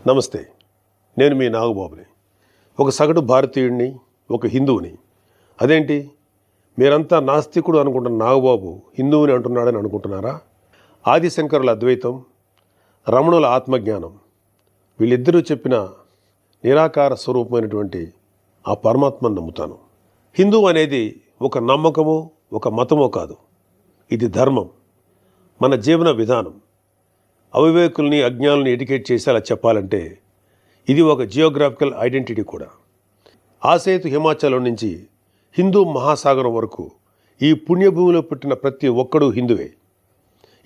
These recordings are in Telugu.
నమస్తే, నేను మీ నాగబాబుని. ఒక సగటు భారతీయుడిని, ఒక హిందువుని. అదేంటి మీరంతా నాస్తికుడు అనుకుంటున్న నాగబాబు హిందువుని అంటున్నాడని అనుకుంటున్నారా? ఆదిశంకరుల అద్వైతం, రమణుల ఆత్మజ్ఞానం, వీళ్ళిద్దరూ చెప్పిన నిరాకార స్వరూపమైనటువంటి ఆ పరమాత్మను నమ్ముతాను. హిందువు అనేది ఒక నమ్మకమో ఒక మతమో కాదు, ఇది ధర్మం, మన జీవన విధానం. అవివేకుల్ని అజ్ఞానుల్ని ఎడ్యుకేట్ చేసేలా చెప్పాలంటే ఇది ఒక జియోగ్రాఫికల్ ఐడెంటిటీ కూడా. ఆసేతు హిమాచలం నుంచి హిందూ మహాసాగరం వరకు ఈ పుణ్యభూమిలో పుట్టిన ప్రతి ఒక్కడూ హిందువే.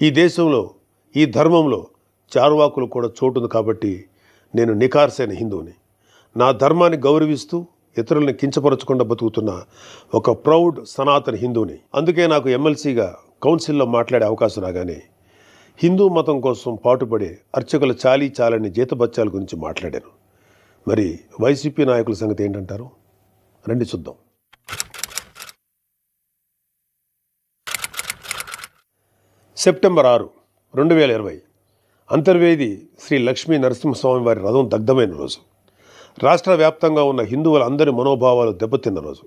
ఈ దేశంలో, ఈ ధర్మంలో చార్వాకులు కూడా చోటుంది. కాబట్టి నేను నిఖార్సైన హిందువుని. నా ధర్మాన్ని గౌరవిస్తూ ఇతరుల్ని కించపరచకుండా బతుకుతున్న ఒక ప్రౌడ్ సనాతన హిందువుని. అందుకే నాకు ఎమ్మెల్సీగా కౌన్సిల్లో మాట్లాడే అవకాశం రాగానే హిందూ మతం కోసం పాటుపడే అర్చకుల చాలని జీతబత్యాల గురించి మాట్లాడాను. మరి వైసీపీ నాయకుల సంగతి ఏంటంటారు? రండి చూద్దాం. సెప్టెంబర్ 6, 2020 అంతర్వేది శ్రీ లక్ష్మీ నరసింహస్వామి వారి రథం దగ్ధమైన రోజు. రాష్ట్ర వ్యాప్తంగా ఉన్న హిందువులందరి మనోభావాలు దెబ్బతిన్న రోజు.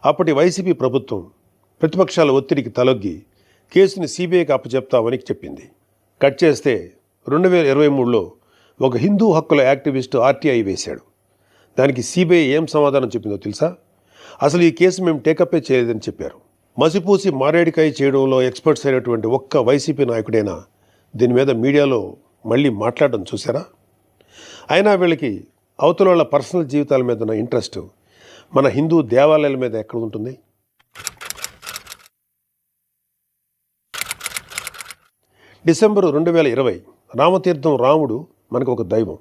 అప్పటి వైసీపీ ప్రభుత్వం ప్రతిపక్షాల ఒత్తిడికి తలొగ్గి కేసుని సిబిఐకి అప్పచెప్తామని చెప్పింది. కట్ చేస్తే 2023లో ఒక హిందూ హక్కుల యాక్టివిస్టు ఆర్టీఐ వేశాడు. దానికి సిబిఐ ఏం సమాధానం చెప్పిందో తెలుసా? అసలు ఈ కేసు మేము టేకప్పే చేయలేదని చెప్పారు. మసిపూసి మారేడికాయ చేయడంలో ఎక్స్పర్ట్స్ అయినటువంటి ఒక్క వైసీపీ నాయకుడైనా దీని మీద మీడియాలో మళ్ళీ మాట్లాడడం చూసారా? అయినా వీళ్ళకి అవతల వాళ్ళ పర్సనల్ జీవితాల మీద ఉన్న ఇంట్రెస్ట్ మన హిందూ దేవాలయాల మీద ఎక్కడ ఉంటుంది? డిసెంబర్ 2020 రామతీర్థం రాముడు మనకు ఒక దైవం.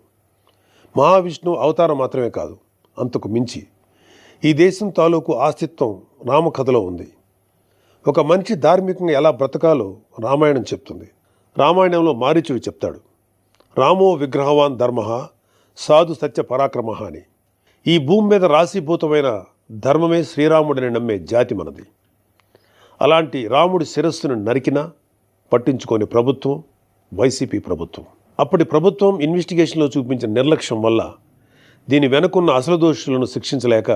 మహావిష్ణు అవతారం మాత్రమే కాదు, అంతకు మించి ఈ దేశం తాలూకు అస్తిత్వం రామకథలో ఉంది. ఒక మనిషి ధార్మికంగా ఎలా బ్రతకాలో రామాయణం చెప్తుంది. రామాయణంలో మారీచుడు చెప్తాడు, రామో విగ్రహవాన్ ధర్మ సాధు సత్య పరాక్రమ అని. ఈ భూమి మీద రాశీభూతమైన ధర్మమే శ్రీరాముడిని నమ్మే జాతి మనది. అలాంటి రాముడి శిరస్సును నరికినా పట్టించుకోని ప్రభుత్వం వైసీపీ ప్రభుత్వం. అప్పటి ప్రభుత్వం ఇన్వెస్టిగేషన్లో చూపించిన నిర్లక్ష్యం వల్ల దీని వెనుకున్న అసలు దోషులను శిక్షించలేక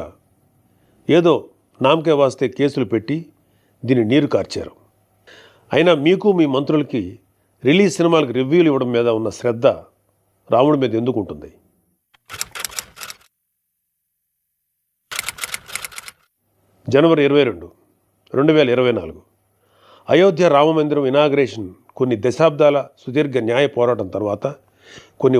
ఏదో నామకే వాస్తే కేసులు పెట్టి దీన్ని నీరు కార్చారు. అయినా మీకు మీ మంత్రులకి రిలీజ్ సినిమాలకు రివ్యూలు ఇవ్వడం మీద ఉన్న శ్రద్ధ రాముడి మీద ఎందుకు ఉంటుంది? జనవరి 22, 2024 అయోధ్య రామమందిరం ఇనాగ్రేషన్ కొన్ని దశాబ్దాల సుదీర్ఘ న్యాయ పోరాటం తర్వాత కొన్ని